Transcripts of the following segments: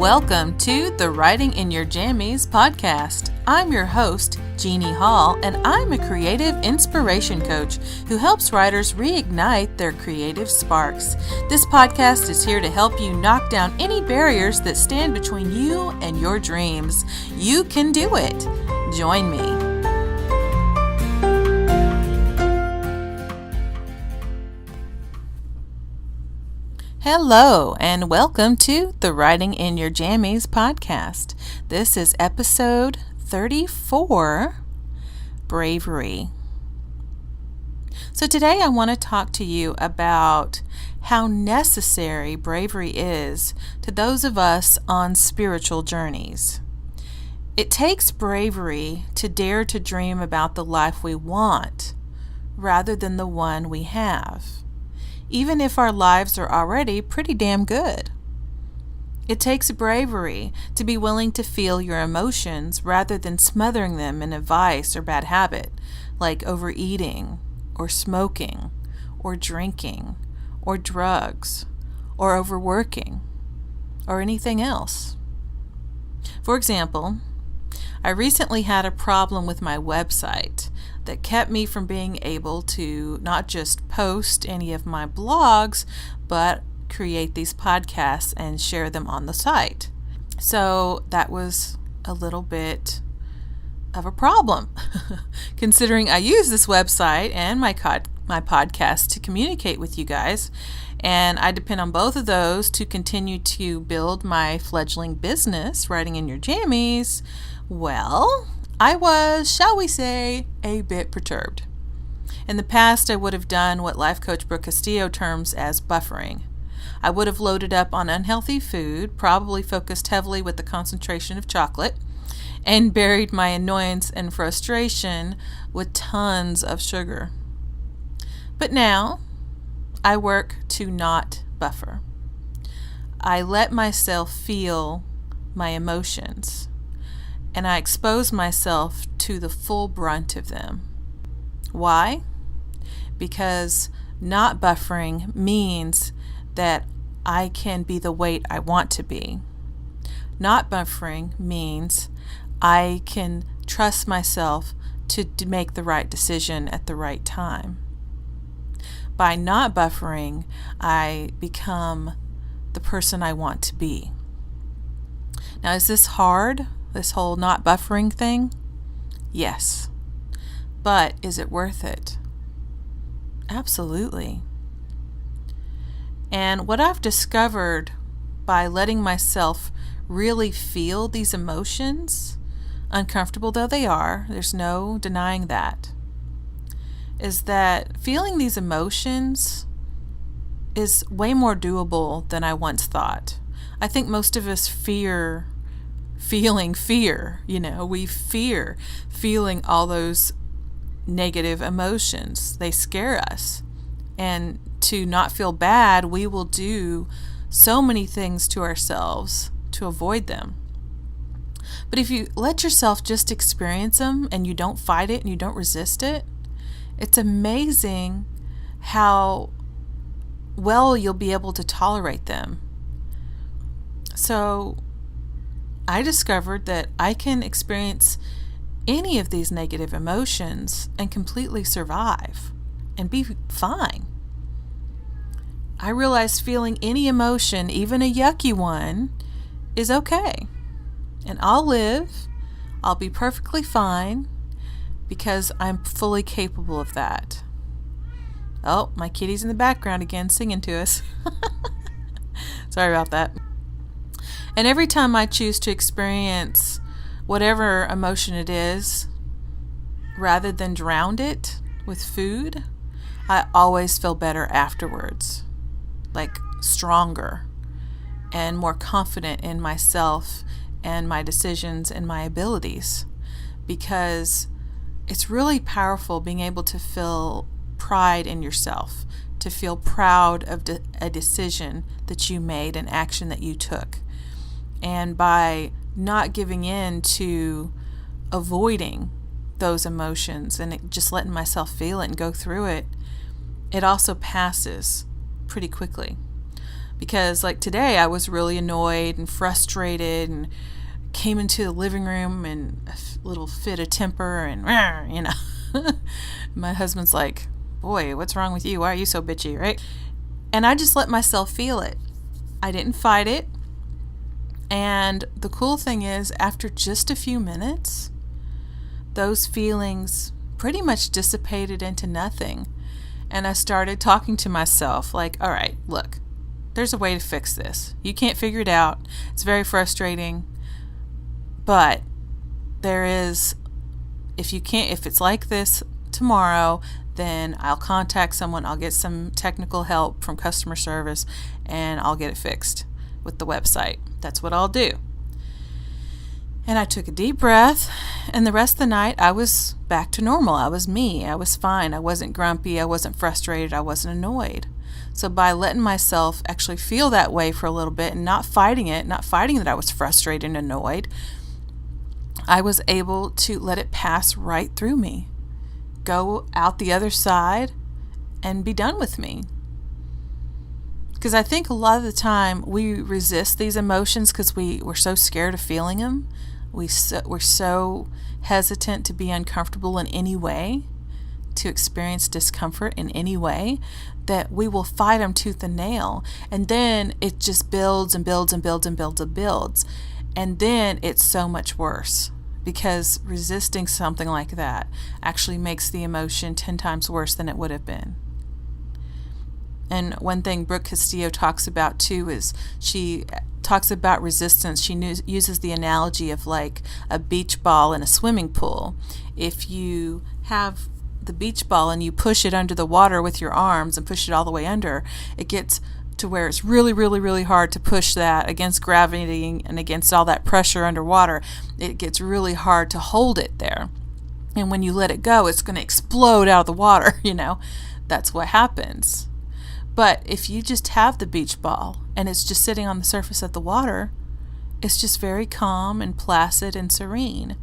Welcome to the Writing in Your Jammies podcast. I'm your host, Jeannie Hall, and I'm a creative inspiration coach who helps writers reignite their creative sparks. This podcast is here to help you knock down any barriers that stand between you and your dreams. You can do it. Join me. Hello, and welcome to the Writing in Your Jammies podcast. This is episode 34, Bravery. So today I want to talk to you about how necessary bravery is to those of us on spiritual journeys. It takes bravery to dare to dream about the life we want rather than the one we have, even if our lives are already pretty damn good. It takes bravery to be willing to feel your emotions rather than smothering them in a vice or bad habit, like overeating, or smoking, or drinking, or drugs, or overworking, or anything else. For example, I recently had a problem with my website that kept me from being able to not just post any of my blogs, but create these podcasts and share them on the site. So that was a little bit of a problem, considering I use this website and my podcast to communicate with you guys, and I depend on both of those to continue to build my fledgling business, Writing in Your Jammies. Well, I was, shall we say, a bit perturbed. In the past, I would have done what life coach Brooke Castillo terms as buffering. I would have loaded up on unhealthy food, probably focused heavily with the concentration of chocolate, and buried my annoyance and frustration with tons of sugar. But now, I work to not buffer. I let myself feel my emotions, and I expose myself to the full brunt of them. Why? Because not buffering means that I can be the weight I want to be. Not buffering means I can trust myself to make the right decision at the right time. By not buffering, I become the person I want to be. Now, is this hard? This whole not buffering thing? Yes. But is it worth it? Absolutely. And what I've discovered by letting myself really feel these emotions, uncomfortable though they are, there's no denying that, is that feeling these emotions is way more doable than I once thought. I think most of us fear feeling fear. We fear feeling all those negative emotions. They scare us. And to not feel bad, we will do so many things to ourselves to avoid them. But if you let yourself just experience them and you don't fight it and you don't resist it, it's amazing how well you'll be able to tolerate them. So I discovered that I can experience any of these negative emotions and completely survive and be fine. I realized feeling any emotion, even a yucky one, is okay. And I'll live. I'll be perfectly fine because I'm fully capable of that. Oh, my kitty's in the background again singing to us. Sorry about that. And every time I choose to experience whatever emotion it is, rather than drown it with food, I always feel better afterwards, like stronger and more confident in myself and my decisions and my abilities, because it's really powerful being able to feel pride in yourself, to feel proud of a decision that you made, an action that you took. And by not giving in to avoiding those emotions and just letting myself feel it and go through it, it also passes pretty quickly. Because like today I was really annoyed and frustrated and came into the living room in a little fit of temper and, my husband's like, boy, what's wrong with you? Why are you so bitchy, right? And I just let myself feel it. I didn't fight it. And the cool thing is, after just a few minutes, those feelings pretty much dissipated into nothing. And I started talking to myself like, all right, look, there's a way to fix this. You can't figure it out. It's very frustrating. But there is, if it's like this tomorrow, then I'll contact someone, I'll get some technical help from customer service, and I'll get it fixed with the website. That's what I'll do. And I took a deep breath, and the rest of the night I was back to normal. I was me. I was fine. I wasn't grumpy. I wasn't frustrated. I wasn't annoyed. So by letting myself actually feel that way for a little bit and not fighting it, not fighting that I was frustrated and annoyed, I was able to let it pass right through me, go out the other side, and be done with me. Because I think a lot of the time we resist these emotions because we're so scared of feeling them. We're so hesitant to be uncomfortable in any way, to experience discomfort in any way, that we will fight them tooth and nail. And then it just builds and builds and builds and builds and builds. And then it's so much worse, because resisting something like that actually makes the emotion 10 times worse than it would have been. And one thing Brooke Castillo talks about too is she talks about resistance. She uses the analogy of like a beach ball in a swimming pool. If you have the beach ball and you push it under the water with your arms and push it all the way under, it gets to where it's really, really, really hard to push that against gravity and against all that pressure underwater. It gets really hard to hold it there. And when you let it go, it's going to explode out of the water, That's what happens. But if you just have the beach ball and it's just sitting on the surface of the water, it's just very calm and placid and serene.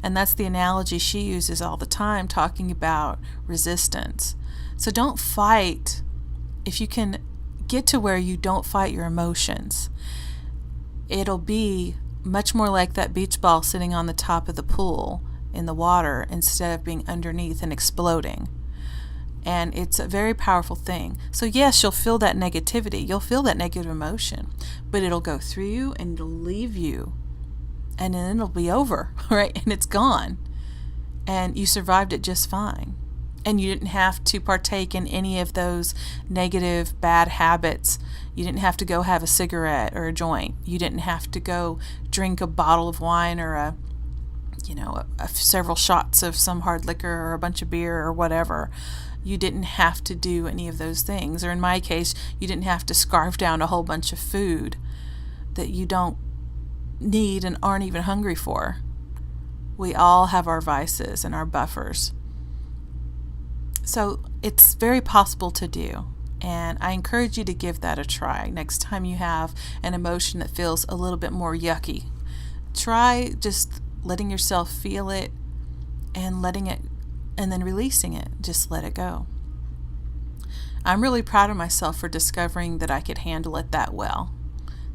And that's the analogy she uses all the time, talking about resistance. So don't fight. If you can get to where you don't fight your emotions, it'll be much more like that beach ball sitting on the top of the pool in the water instead of being underneath and exploding. And it's a very powerful thing. So yes, you'll feel that negativity. You'll feel that negative emotion. But it'll go through you and it'll leave you. And then it'll be over, right? And it's gone. And you survived it just fine. And you didn't have to partake in any of those negative, bad habits. You didn't have to go have a cigarette or a joint. You didn't have to go drink a bottle of wine or several shots of some hard liquor or a bunch of beer or whatever. You didn't have to do any of those things. Or in my case, you didn't have to scarf down a whole bunch of food that you don't need and aren't even hungry for. We all have our vices and our buffers. So it's very possible to do. And I encourage you to give that a try next time you have an emotion that feels a little bit more yucky. Try just letting yourself feel it and letting it, and then releasing it. Just let it go. I'm really proud of myself for discovering that I could handle it that well,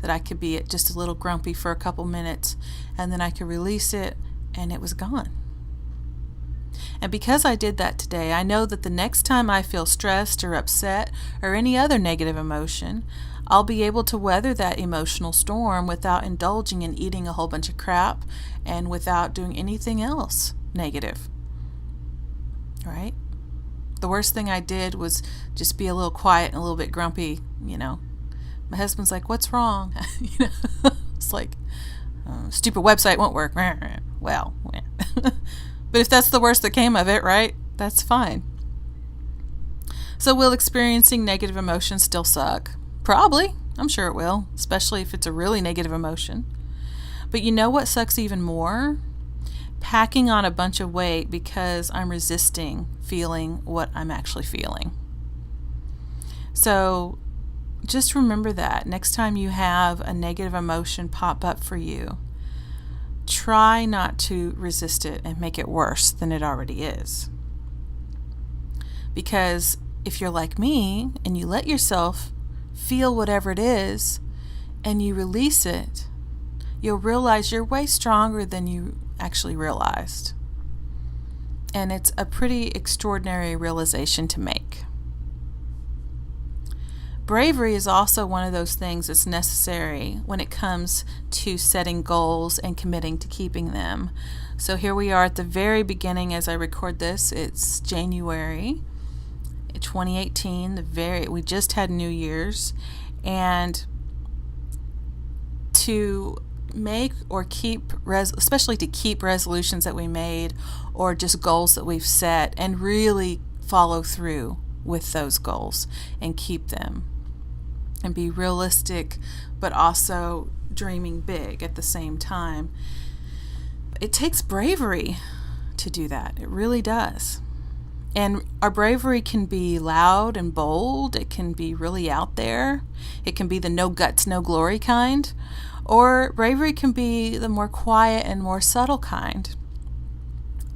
that I could be just a little grumpy for a couple minutes and then I could release it and it was gone. And because I did that today, I know that the next time I feel stressed or upset or any other negative emotion, I'll be able to weather that emotional storm without indulging in eating a whole bunch of crap and without doing anything else negative. Right? The worst thing I did was just be a little quiet and a little bit grumpy, My husband's like, what's wrong? It's like, stupid website won't work. Well, but if that's the worst that came of it, right? That's fine. So will experiencing negative emotions still suck? Probably. I'm sure it will, especially if it's a really negative emotion. But you know what sucks even more? Packing on a bunch of weight because I'm resisting feeling what I'm actually feeling. So just remember that next time you have a negative emotion pop up for you, try not to resist it and make it worse than it already is. Because if you're like me and you let yourself feel whatever it is and you release it, you'll realize you're way stronger than you actually realized. And it's a pretty extraordinary realization to make. Bravery is also one of those things that's necessary when it comes to setting goals and committing to keeping them. So here we are at the very beginning as I record this. It's January 2018. We just had New Year's, and to make or keep, especially to keep resolutions that we made or just goals that we've set, and really follow through with those goals and keep them and be realistic, but also dreaming big at the same time. It takes bravery to do that. It really does. And our bravery can be loud and bold. It can be really out there. It can be the no guts, no glory kind. Or bravery can be the more quiet and more subtle kind,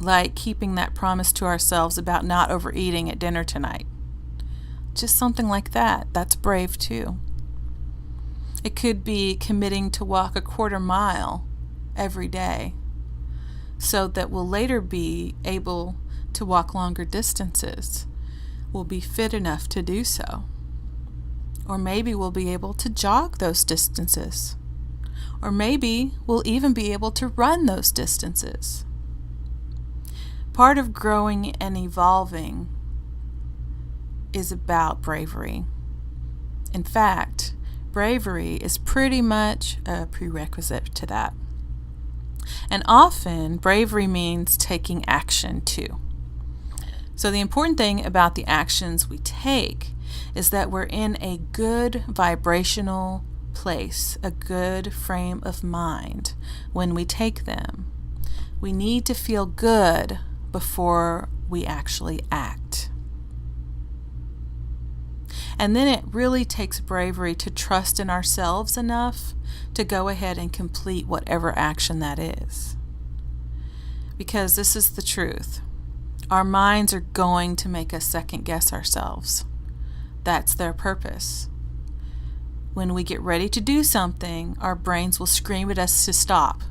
like keeping that promise to ourselves about not overeating at dinner tonight. Just something like that. That's brave too. It could be committing to walk a quarter mile every day so that we'll later be able to walk longer distances. We'll be fit enough to do so. Or maybe we'll be able to jog those distances. Or maybe we'll even be able to run those distances. Part of growing and evolving is about bravery. In fact, bravery is pretty much a prerequisite to that. And often, bravery means taking action too. So the important thing about the actions we take is that we're in a good vibrational place, a good frame of mind when we take them. We need to feel good before we actually act. And then it really takes bravery to trust in ourselves enough to go ahead and complete whatever action that is. Because this is the truth. Our minds are going to make us second guess ourselves. That's their purpose. When we get ready to do something, our brains will scream at us to stop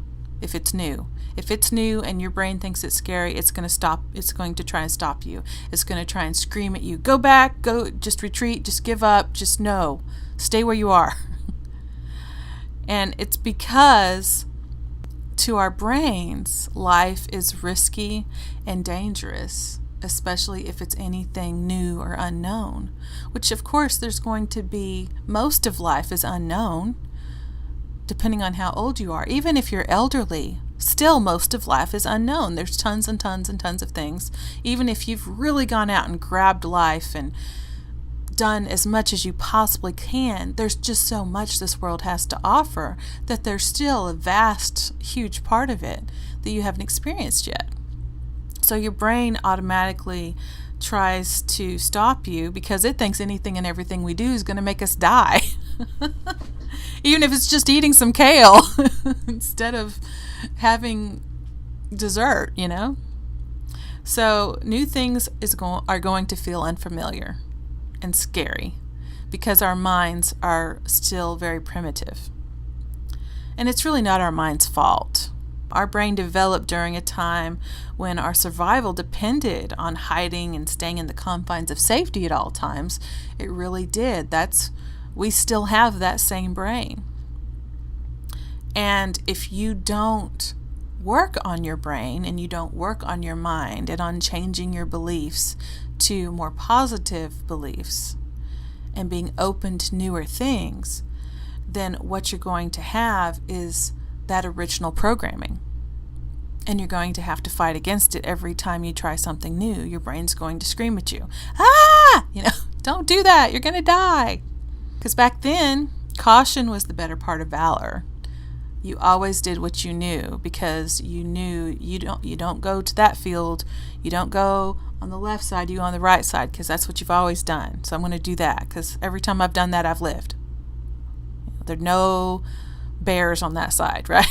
if it's new. If it's new and your brain thinks it's scary, it's going to stop. It's going to try and stop you. It's going to try and scream at you. Go back, just retreat, just give up, just no. Stay where you are. And it's because to our brains, life is risky and dangerous, especially if it's anything new or unknown, which of course there's going to be. Most of life is unknown, depending on how old you are. Even if you're elderly, still most of life is unknown. There's tons and tons and tons of things. Even if you've really gone out and grabbed life and done as much as you possibly can, there's just so much this world has to offer that there's still a vast, huge part of it that you haven't experienced yet. So your brain automatically tries to stop you because it thinks anything and everything we do is going to make us die. Even if it's just eating some kale instead of having dessert, So new things are going to feel unfamiliar and scary because our minds are still very primitive. And it's really not our mind's fault. Our brain developed during a time when our survival depended on hiding and staying in the confines of safety at all times. It really did. We still have that same brain. And if you don't work on your brain and you don't work on your mind and on changing your beliefs to more positive beliefs and being open to newer things, then what you're going to have is that original programming. And you're going to have to fight against it every time you try something new. Your brain's going to scream at you, don't do that, you're going to die. Because back then, caution was the better part of valor. You always did what you knew because you knew you don't go to that field, you don't go on the left side, you go on the right side because that's what you've always done. So I'm going to do that because every time I've done that, I've lived. There are no bears on that side, right?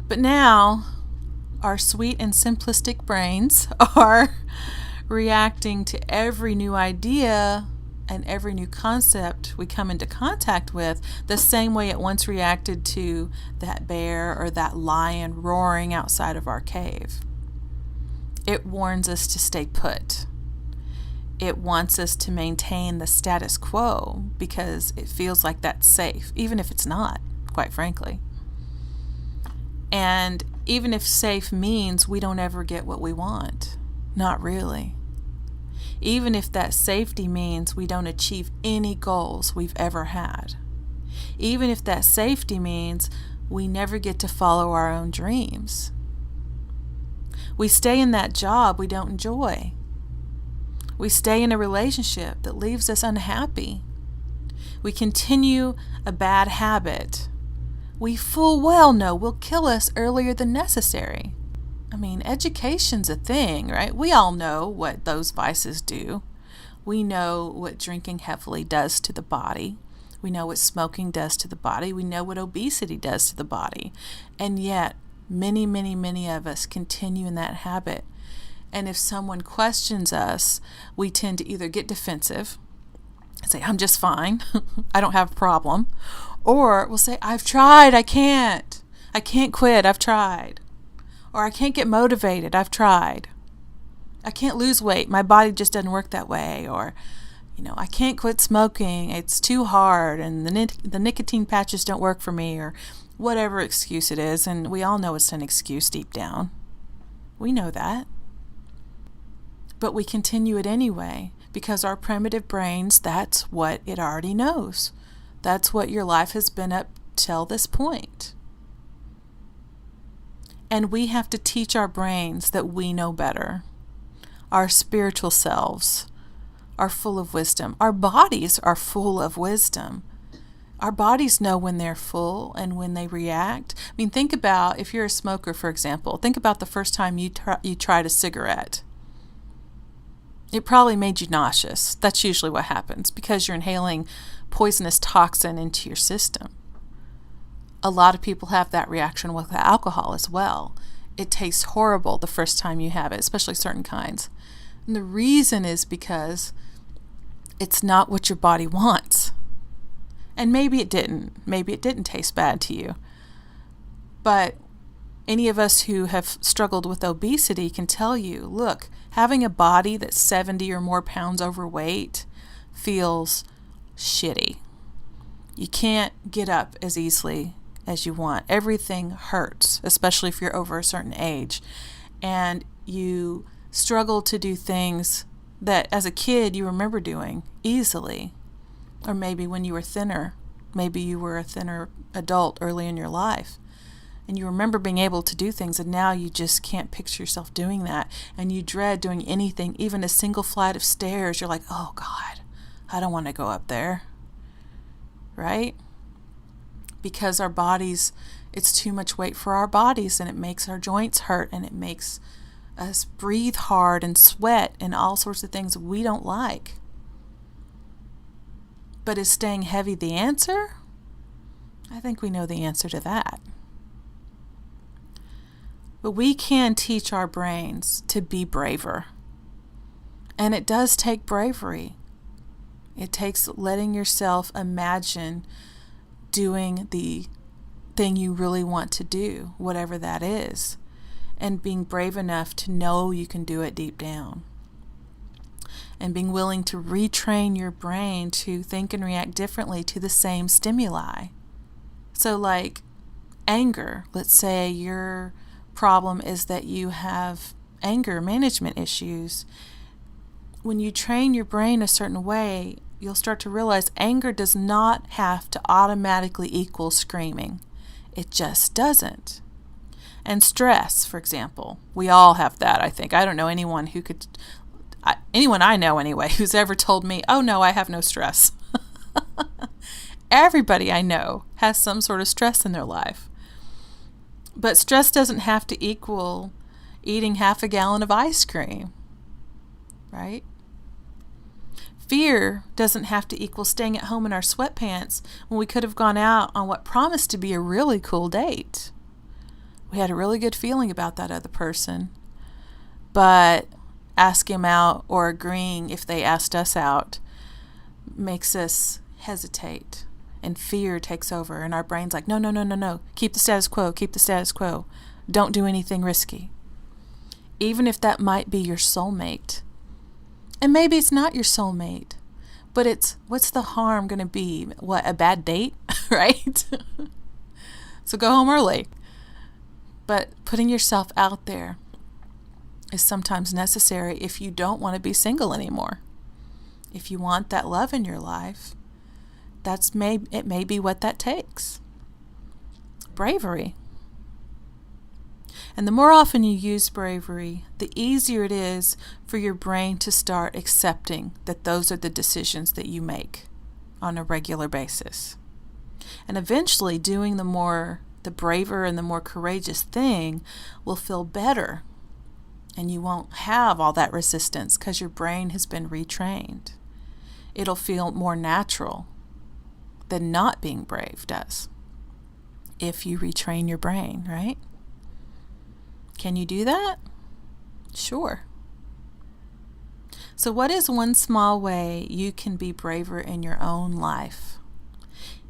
But now, our sweet and simplistic brains are reacting to every new idea and every new concept we come into contact with, the same way it once reacted to that bear or that lion roaring outside of our cave. It warns us to stay put. It wants us to maintain the status quo because it feels like that's safe, even if it's not, quite frankly. And even if safe means we don't ever get what we want, not really. Even if that safety means we don't achieve any goals we've ever had. Even if that safety means we never get to follow our own dreams. We stay in that job we don't enjoy. We stay in a relationship that leaves us unhappy. We continue a bad habit we full well know will kill us earlier than necessary. I mean, education's a thing, right? We all know what those vices do. We know what drinking heavily does to the body. We know what smoking does to the body. We know what obesity does to the body. And yet, many, many, many of us continue in that habit. And if someone questions us, we tend to either get defensive and say, I'm just fine. I don't have a problem. Or we'll say, I've tried. I can't quit. I've tried. Or I can't get motivated. I've tried. I can't lose weight. My body just doesn't work that way. Or, I can't quit smoking. It's too hard. And the nicotine patches don't work for me. Or whatever excuse it is. And we all know it's an excuse deep down. We know that. But we continue it anyway because our primitive brains, that's what it already knows. That's what your life has been up till this point. And we have to teach our brains that we know better. Our spiritual selves are full of wisdom. Our bodies are full of wisdom. Our bodies know when they're full and when they react. I mean, think about, if you're a smoker, for example, think about the first time you tried a cigarette. It probably made you nauseous. That's usually what happens because you're inhaling poisonous toxin into your system. A lot of people have that reaction with alcohol as well. It tastes horrible the first time you have it, especially certain kinds. And the reason is because it's not what your body wants. And maybe it didn't. Maybe it didn't taste bad to you. But any of us who have struggled with obesity can tell you, look, having a body that's 70 or more pounds overweight feels shitty. You can't get up as easily as you want. Everything hurts, especially if you're over a certain age. And you struggle to do things that as a kid you remember doing easily. Or maybe when you were thinner. Maybe you were a thinner adult early in your life. And you remember being able to do things, and now you just can't picture yourself doing that. And you dread doing anything, even a single flight of stairs. You're like, oh God, I don't want to go up there. Right? Because our bodies, it's too much weight for our bodies, and it makes our joints hurt, and it makes us breathe hard and sweat and all sorts of things we don't like. But is staying heavy the answer? I think we know the answer to that. But we can teach our brains to be braver. And it does take bravery. It takes letting yourself imagine doing the thing you really want to do, whatever that is, and being brave enough to know you can do it deep down. And being willing to retrain your brain to think and react differently to the same stimuli. So like anger, let's say your problem is that you have anger management issues. When you train your brain a certain way, you'll start to realize anger does not have to automatically equal screaming. It just doesn't. And stress, for example, we all have that, I think. I don't know anyone anyone I know anyway, who's ever told me, oh no, I have no stress. Everybody I know has some sort of stress in their life. But stress doesn't have to equal eating half a gallon of ice cream, right? Fear doesn't have to equal staying at home in our sweatpants when we could have gone out on what promised to be a really cool date. We had a really good feeling about that other person, but asking them out or agreeing if they asked us out makes us hesitate, and fear takes over, and our brain's like, no, no, no, no, no. Keep the status quo, keep the status quo. Don't do anything risky. Even if that might be your soulmate. And maybe it's not your soulmate, but it's, what's the harm going to be? What, a bad date, right? So go home early. But putting yourself out there is sometimes necessary if you don't want to be single anymore. If you want that love in your life, it may be what that takes. Bravery. And the more often you use bravery, the easier it is for your brain to start accepting that those are the decisions that you make on a regular basis. And eventually doing the braver and the more courageous thing will feel better. And you won't have all that resistance because your brain has been retrained. It'll feel more natural than not being brave does if you retrain your brain, right? Can you do that? Sure. So what is one small way you can be braver in your own life?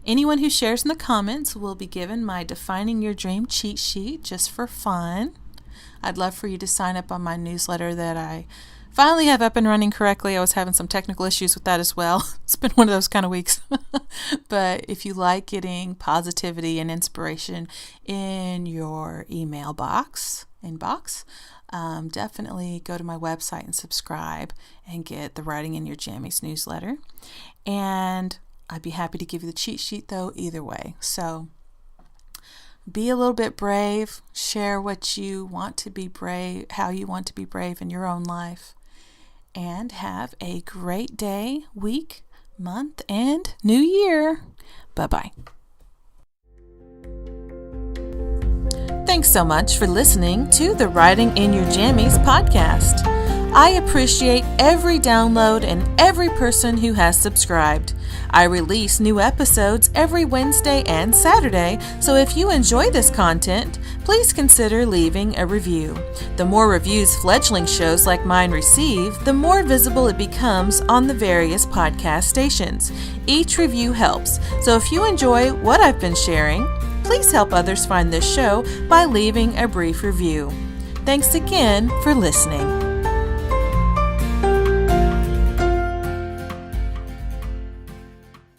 Anyone who shares in the comments will be given my Defining Your Dream cheat sheet just for fun. I'd love for you to sign up on my newsletter that I finally have up and running correctly. I was having some technical issues with that as well. It's been one of those kind of weeks. But if you like getting positivity and inspiration in your inbox, definitely go to my website and subscribe and get the Writing in Your Jammies newsletter. And I'd be happy to give you the cheat sheet though, either way. So be a little bit brave, share what you want to be brave, how you want to be brave in your own life, and have a great day, week, month, and new year. Bye-bye. Thanks so much for listening to the Writing in Your Jammies podcast. I appreciate every download and every person who has subscribed. I release new episodes every Wednesday and Saturday, so if you enjoy this content, please consider leaving a review. The more reviews fledgling shows like mine receive, the more visible it becomes on the various podcast stations. Each review helps, so if you enjoy what I've been sharing, please help others find this show by leaving a brief review. Thanks again for listening.